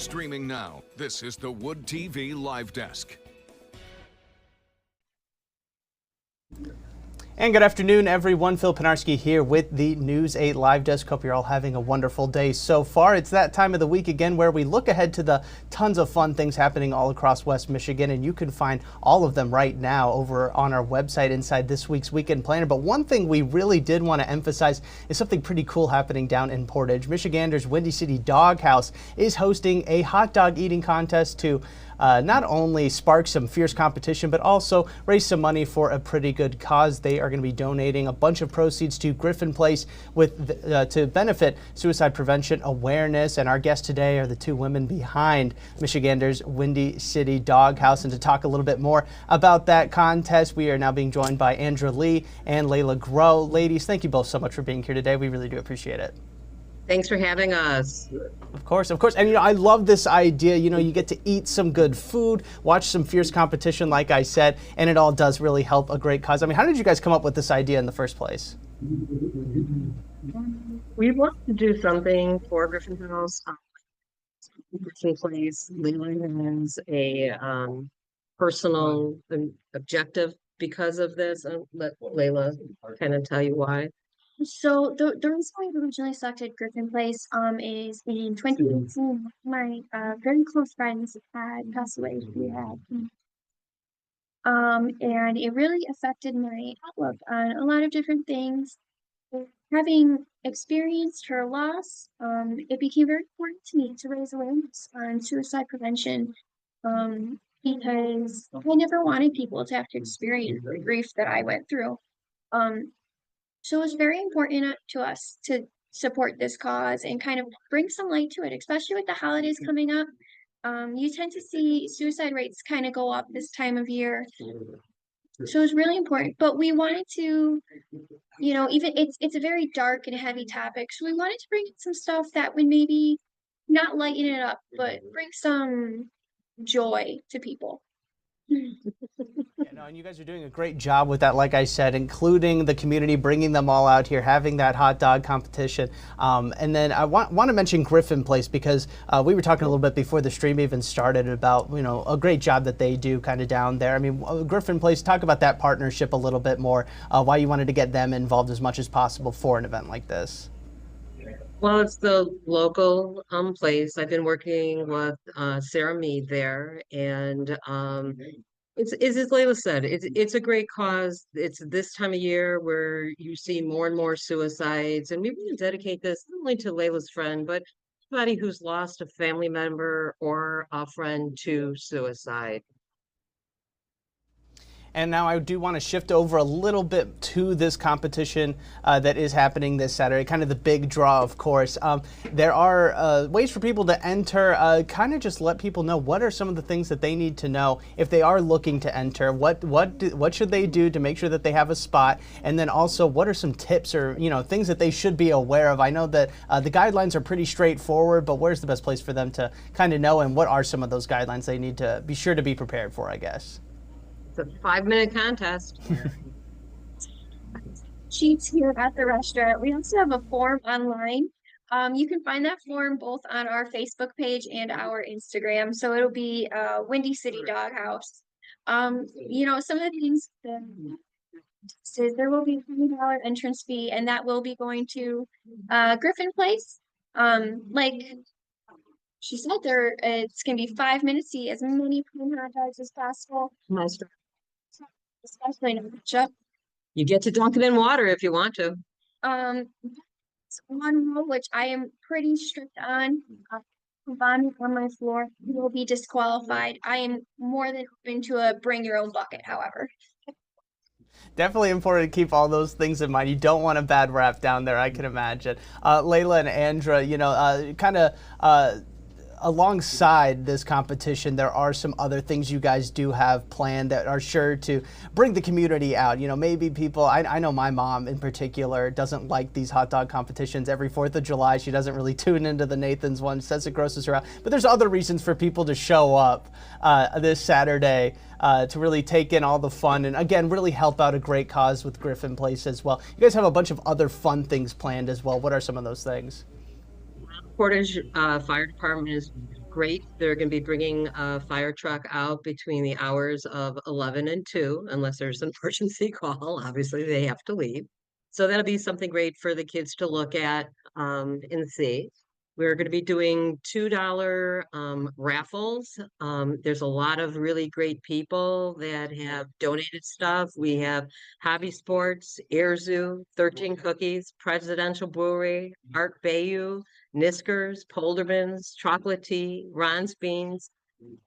Streaming now, this is the Wood TV Live Desk. And good afternoon, everyone. Phil Penarski here with the News 8 Live Desk. Hope you're all having a wonderful day so far. It's that time of the week again where we look ahead to the tons of fun things happening all across West Michigan, and you can find all of them right now over on our website inside this week's Weekend Planner. But one thing we really did want to emphasize is something pretty cool happening down in Portage. Michiganders Windycity Dawghouse is hosting a hot dog eating contest to not only spark some fierce competition, but also raise some money for a pretty good cause. They are going to be donating a bunch of proceeds to Gryphon Place to benefit suicide prevention awareness. And our guests today are the two women behind Michiganders Windycity Dawghouse. And to talk a little bit more about that contest, we are now being joined by Andrea Lee and Layla Grow. Ladies, thank you both so much for being here today. We really do appreciate it. Thanks for having us. Of course. And I love this idea. You get to eat some good food, watch some fierce competition, like I said, and it all does really help a great cause. How did you guys come up with this idea in the first place? We want to do something for Gryphon House. Gryphon Place, Layla has a personal objective because of this. I'll let Layla kind of tell you why. So the reason why I originally selected Gryphon Place is in 2018, my very close friends had passed away. And it really affected my outlook on a lot of different things. Having experienced her loss, it became very important to me to raise awareness on suicide prevention, because I never wanted people to have to experience the grief that I went through. So it's very important to us to support this cause and kind of bring some light to it, especially with the holidays coming up. You tend to see suicide rates kind of go up this time of year. So it's really important. But we wanted to, even it's a very dark and heavy topic. So we wanted to bring in some stuff that would maybe not lighten it up, but bring some joy to people. And you guys are doing a great job with that, like I said, including the community, bringing them all out here, having that hot dog competition. And then I want to mention Gryphon Place, because we were talking a little bit before the stream even started about, a great job that they do kind of down there. Gryphon Place, talk about that partnership a little bit more, why you wanted to get them involved as much as possible for an event like this. Well, it's the local place. I've been working with Sarah Mead there, and it's as Layla said, it's a great cause. It's this time of year where you see more and more suicides, and we want to dedicate this not only to Layla's friend, but anybody who's lost a family member or a friend to suicide. And now I do want to shift over a little bit to this competition that is happening this Saturday, kind of the big draw, of course. There are ways for people to enter, kind of just let people know what are some of the things that they need to know if they are looking to enter. What should they do to make sure that they have a spot? And then also, what are some tips or things that they should be aware of? I know that the guidelines are pretty straightforward, but where's the best place for them to kind of know, and what are some of those guidelines they need to be sure to be prepared for, I guess? It's a 5-minute contest. Sheets here at the restaurant. We also have a form online. You can find that form both on our Facebook page and our Instagram. So it'll be Windycity Dawghouse. Some of the things is there will be a $20 entrance fee, and that will be going to Gryphon Place. Like she said, it's gonna be 5 minutes to eat as many hot dogs as possible. Especially in ketchup. You get to dunk it in water if you want to. One rule which I am pretty strict on. Vomit on my floor, you will be disqualified. I am more than open to a bring your own bucket, however. Definitely important to keep all those things in mind. You don't want a bad rap down there, I can imagine. Layla and Andrea, kind of alongside this competition, there are some other things you guys do have planned that are sure to bring the community out. Maybe people, I know my mom in particular doesn't like these hot dog competitions. Every 4th of July, she doesn't really tune into the Nathan's one, says it grosses her out. But there's other reasons for people to show up this Saturday to really take in all the fun and, again, really help out a great cause with Gryphon Place as well. You guys have a bunch of other fun things planned as well. What are some of those things? Portage Fire Department is great. They're going to be bringing a fire truck out between the hours of 11 and 2, unless there's an emergency call. Obviously, they have to leave. So that'll be something great for the kids to look at and see. We're going to be doing $2 raffles. There's a lot of really great people that have donated stuff. We have Hobby Sports, Air Zoo, 13 Cookies, Presidential Brewery, Art Bayou, Niskers, Polderman's, Chocolate Tea, Ron's Beans,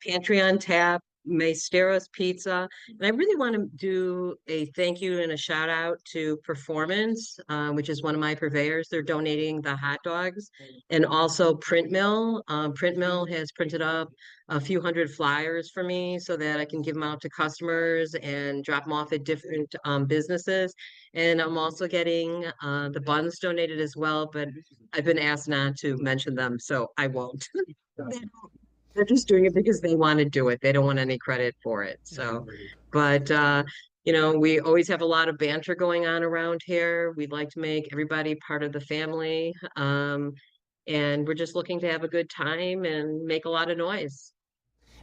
Pantry on Tap, Maesteros Pizza. And I really want to do a thank you and a shout out to Performance, which is one of my purveyors. They're donating the hot dogs, and also Print Mill. Print Mill has printed up a few hundred flyers for me so that I can give them out to customers and drop them off at different businesses. And I'm also getting the buns donated as well, but I've been asked not to mention them, so I won't. They're just doing it because they want to do it. They don't want any credit for it. So, but we always have a lot of banter going on around here. We'd like to make everybody part of the family. And we're just looking to have a good time and make a lot of noise.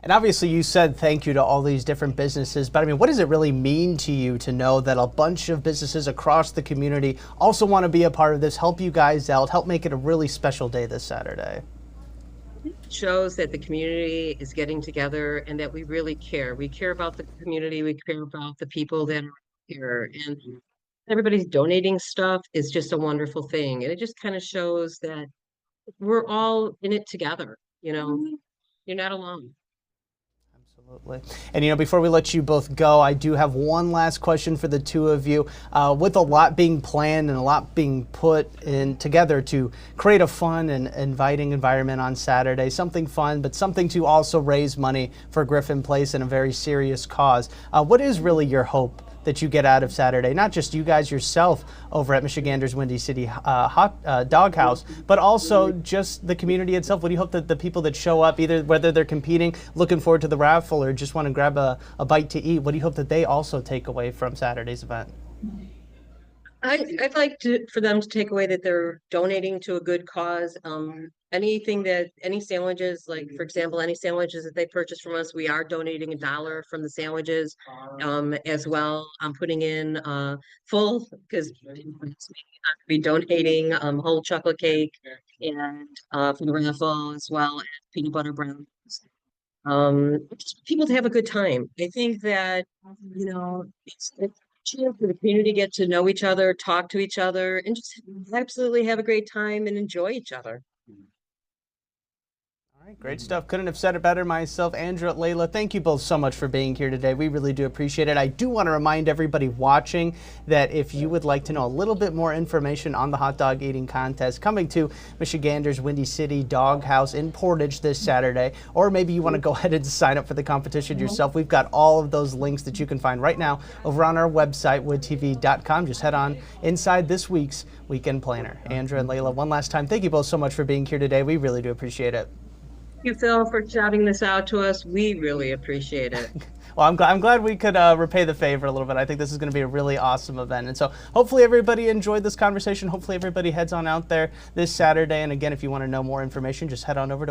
And obviously you said thank you to all these different businesses, but I mean, what does it really mean to you to know that a bunch of businesses across the community also want to be a part of this, help you guys out, help make it a really special day this Saturday? Shows that the community is getting together and that we really care. We care about the community. We care about the people that are here, and everybody's donating stuff is just a wonderful thing. And it just kind of shows that we're all in it together. You're not alone. Absolutely. And before we let you both go, I do have one last question for the two of you. With a lot being planned and a lot being put in together to create a fun and inviting environment on Saturday, something fun, but something to also raise money for Gryphon Place and a very serious cause. What is really your hope that you get out of Saturday? Not just you guys yourself over at Michiganders Windycity Dawghouse, but also just the community itself. What do you hope that the people that show up, either whether they're competing, looking forward to the raffle, or just want to grab a bite to eat, what do you hope that they also take away from Saturday's event? I'd like for them to take away that they're donating to a good cause. Any sandwiches, like for example, any sandwiches that they purchase from us, we are donating $1 from the sandwiches, as well. I'm putting in full, because I'll be donating whole chocolate cake and for the raffle, as well as peanut butter brownies. Just people to have a good time. I think that it's chance for the community to get to know each other, talk to each other, and just absolutely have a great time and enjoy each other. All right, great stuff. Couldn't have said it better myself. Andrew, Layla, thank you both so much for being here today. We really do appreciate it. I do want to remind everybody watching that if you would like to know a little bit more information on the hot dog eating contest coming to Michiganders Windycity Dawghouse in Portage this Saturday, or maybe you want to go ahead and sign up for the competition yourself, we've got all of those links that you can find right now over on our website, woodtv.com. Just head on inside this week's weekend planner. Andrew and Layla, one last time, thank you both so much for being here today. We really do appreciate it. Thank you, Phil, for shouting this out to us. We really appreciate it. Well, I'm glad we could repay the favor a little bit. I think this is going to be a really awesome event. And so hopefully everybody enjoyed this conversation. Hopefully everybody heads on out there this Saturday. And again, if you want to know more information, just head on over to